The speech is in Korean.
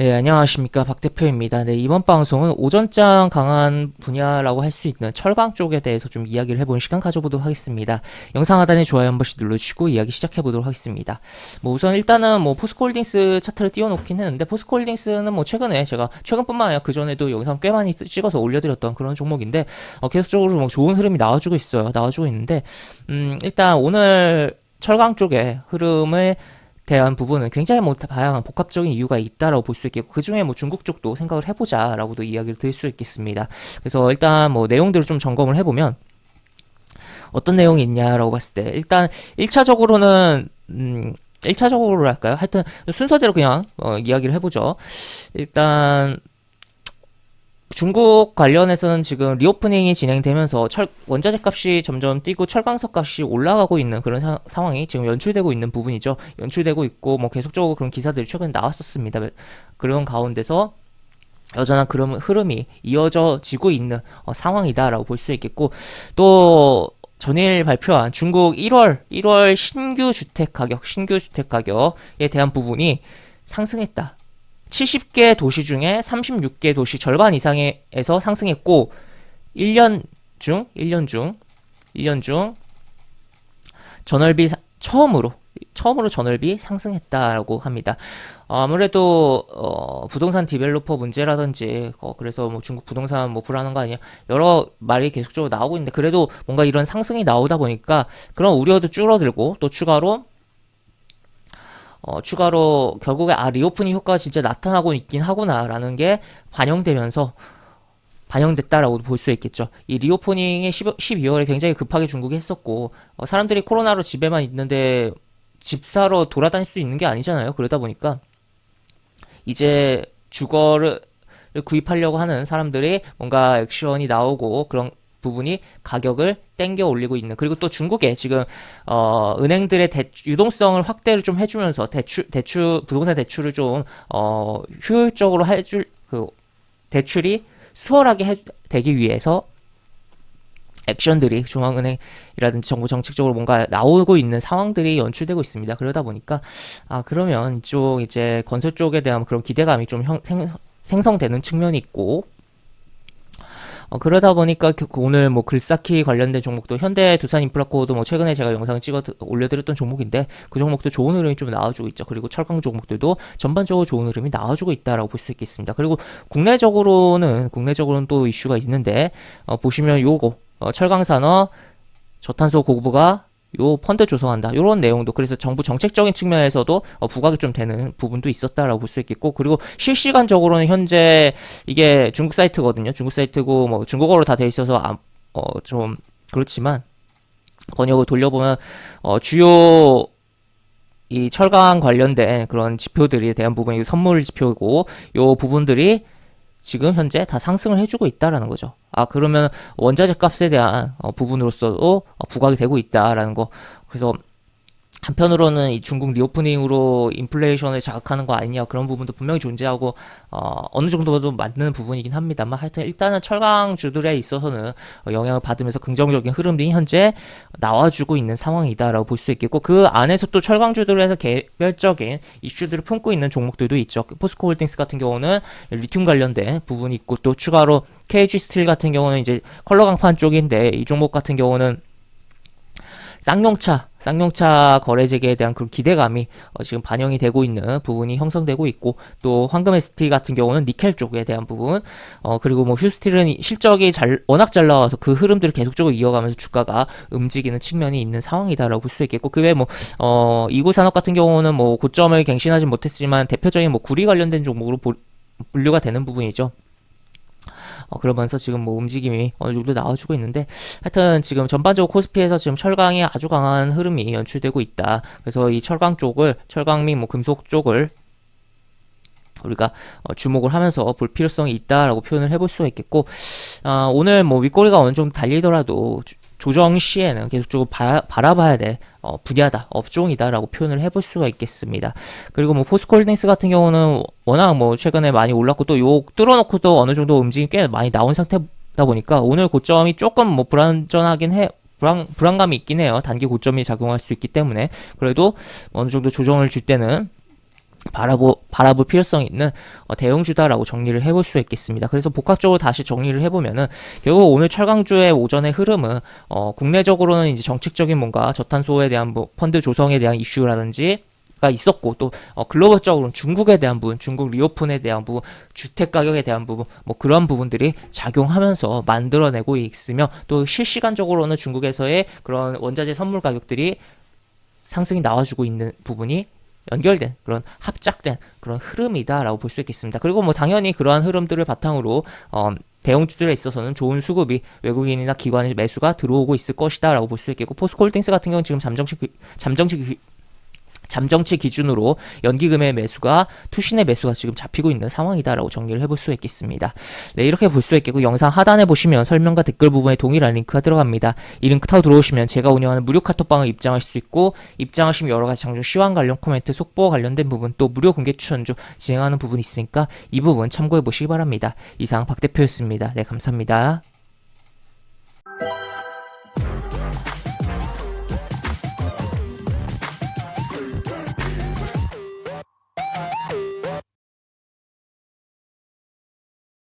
네, 안녕하십니까. 박 대표입니다. 네, 이번 방송은 오전장 강한 분야라고 할 수 있는 철강 쪽에 대해서 좀 이야기를 해보는 시간 가져보도록 하겠습니다. 영상 하단에 좋아요 한 번씩 눌러주시고 이야기 시작해보도록 하겠습니다. 뭐 우선 일단은 뭐 포스코홀딩스 차트를 띄워놓긴 했는데, 포스코홀딩스는 뭐 최근에 제가 최근뿐만 아니라 그전에도 영상 꽤 많이 찍어서 올려드렸던 그런 종목인데, 계속적으로 뭐 좋은 흐름이 나와주고 있어요. 나와주고 있는데, 일단 오늘 철강 쪽의 흐름을 대한 부분은 굉장히 뭐 다양한 복합적인 이유가 있다라고 볼 수 있겠고, 그 중에 뭐 중국 쪽도 생각을 해보자라고도 이야기를 드릴 수 있겠습니다. 그래서 일단 뭐 내용들을 좀 점검을 해보면 어떤 내용이 있냐라고 봤을 때, 일단 1차적으로는 1차적으로 할까요? 하여튼 순서대로 그냥 이야기를 해보죠. 일단 중국 관련해서는 지금 리오프닝이 진행되면서 원자재 값이 점점 뛰고 철강석 값이 올라가고 있는 그런 상황이 지금 연출되고 있는 부분이죠. 연출되고 있고 뭐 계속적으로 그런 기사들이 최근에 나왔었습니다. 그런 가운데서 여전한 그런 흐름이 이어져지고 있는 상황이다라고 볼 수 있겠고, 또 전일 발표한 중국 1월 신규 주택 가격에 대한 부분이 상승했다. 70개 도시 중에 36개 도시 절반 이상에서 상승했고, 1년 중 전월비 처음으로 전월비 상승했다라고 합니다. 아무래도 부동산 디벨로퍼 문제라든지 그래서 뭐 중국 부동산 뭐 불안한 거 아니야, 여러 말이 계속적으로 나오고 있는데, 그래도 뭔가 이런 상승이 나오다 보니까 그런 우려도 줄어들고, 또 추가로 결국에 리오프닝 효과가 진짜 나타나고 있긴 하구나라는 게 반영됐다라고 볼 수 있겠죠. 이 리오프닝이 12월에 굉장히 급하게 중국이 했었고, 사람들이 코로나로 집에만 있는데 집 사러 돌아다닐 수 있는 게 아니잖아요. 그러다 보니까 이제 주거를 구입하려고 하는 사람들이 뭔가 액션이 나오고, 그런 부분이 가격을 땡겨 올리고 있는, 그리고 또 중국에 지금 은행들의 유동성을 확대를 좀 해주면서 부동산 대출을 좀 효율적으로 해줄, 대출이 수월하게 되기 위해서 액션들이 중앙은행이라든지 정부 정책적으로 뭔가 나오고 있는 상황들이 연출되고 있습니다. 그러다 보니까 그러면 이쪽 이제 건설 쪽에 대한 그런 기대감이 좀 생성되는 측면이 있고, 그러다 보니까 오늘 뭐 글쌓기 관련된 종목도 현대 두산 인프라코어도 뭐 최근에 제가 영상 찍어 올려드렸던 종목인데, 그 종목도 좋은 흐름이 좀 나와주고 있죠. 그리고 철강 종목들도 전반적으로 좋은 흐름이 나와주고 있다라고 볼 수 있겠습니다. 그리고 국내적으로는 또 이슈가 있는데, 보시면 요거 철강산업 저탄소 고부가 요 펀드 조성한다, 요런 내용도, 그래서 정부 정책적인 측면에서도 부각이 좀 되는 부분도 있었다라고 볼 수 있겠고, 그리고 실시간적으로는 현재 이게 중국 사이트거든요. 중국 사이트고 뭐 중국어로 다 돼 있어서 좀 그렇지만, 번역을 돌려보면 주요 이 철강 관련된 그런 지표들에 대한 부분이 선물 지표고, 요 부분들이 지금 현재 다 상승을 해주고 있다라는 거죠. 그러면 원자재 값에 대한 부분으로서도 부각이 되고 있다라는 거. 그래서 한편으로는 이 중국 리오프닝으로 인플레이션을 자극하는 거 아니냐, 그런 부분도 분명히 존재하고 어느 정도도 맞는 부분이긴 합니다만, 하여튼 일단은 철강주들에 있어서는 영향을 받으면서 긍정적인 흐름이 현재 나와주고 있는 상황이다라고 볼 수 있겠고, 그 안에서 또 철강주들에서 개별적인 이슈들을 품고 있는 종목들도 있죠. 포스코홀딩스 같은 경우는 리튬 관련된 부분이 있고, 또 추가로 KG 스틸 같은 경우는 이제 컬러 강판 쪽인데, 이 종목 같은 경우는 쌍용차 거래 재개에 대한 그런 기대감이 지금 반영이 되고 있는 부분이 형성되고 있고, 또 황금 ST 같은 경우는 니켈 쪽에 대한 부분, 그리고 뭐 휴스틸은 실적이 워낙 잘 나와서 그 흐름들을 계속적으로 이어가면서 주가가 움직이는 측면이 있는 상황이다라고 볼 수 있겠고, 그 외에 뭐 이구산업 같은 경우는 뭐 고점을 갱신하지 못했지만 대표적인 뭐 구리 관련된 종목으로 분류가 되는 부분이죠. 그러면서 지금 뭐 움직임이 어느 정도 나와주고 있는데, 하여튼 지금 전반적으로 코스피에서 지금 철강이 아주 강한 흐름이 연출되고 있다. 그래서 이 철강 및 뭐 금속 쪽을 우리가 주목을 하면서 볼 필요성이 있다라고 표현을 해볼 수가 있겠고, 오늘 뭐 윗꼬리가 어느 정도 달리더라도 조정 시에는 계속적으로 바라봐야 될 분야다, 업종이다라고 표현을 해볼 수가 있겠습니다. 그리고 뭐 포스코홀딩스 같은 경우는 워낙 뭐 최근에 많이 올랐고, 또 요 뚫어놓고도 어느 정도 움직임이 꽤 많이 나온 상태다 보니까 오늘 고점이 조금 뭐 불안감이 있긴 해요. 단기 고점이 작용할 수 있기 때문에. 그래도 어느 정도 조정을 줄 때는 바라볼 필요성이 있는 대형주다라고 정리를 해볼 수 있겠습니다. 그래서 복합적으로 다시 정리를 해보면은 결국 오늘 철강주의 오전의 흐름은 국내적으로는 이제 정책적인 뭔가 저탄소에 대한 펀드 조성에 대한 이슈라든지 가 있었고 또 글로벌적으로는 중국에 대한 부분, 중국 리오픈에 대한 부분, 주택 가격에 대한 부분, 뭐 그런 부분들이 작용하면서 만들어내고 있으며 또 실시간적으로는 중국에서의 그런 원자재 선물 가격들이 상승이 나와주고 있는 부분이 연결된 그런 합작된 그런 흐름이다라고 볼 수 있겠습니다. 그리고 뭐 당연히 그러한 흐름들을 바탕으로 대형주들에 있어서는 좋은 수급이 외국인이나 기관의 매수가 들어오고 있을 것이다라고 볼 수 있겠고 포스코홀딩스 같은 경우는 지금 잠정치 기준으로 연기금의 매수가 투신의 매수가 지금 잡히고 있는 상황이다라고 정리를 해볼 수 있겠습니다. 네, 이렇게 볼 수 있겠고 영상 하단에 보시면 설명과 댓글 부분에 동일한 링크가 들어갑니다. 이 링크 타고 들어오시면 제가 운영하는 무료 카톡방을 입장하실 수 있고 입장하시면 여러가지 장중 시황 관련 코멘트, 속보와 관련된 부분 또 무료 공개 추천주 진행하는 부분이 있으니까 이 부분 참고해 보시기 바랍니다. 이상 박 대표였습니다. 네, 감사합니다.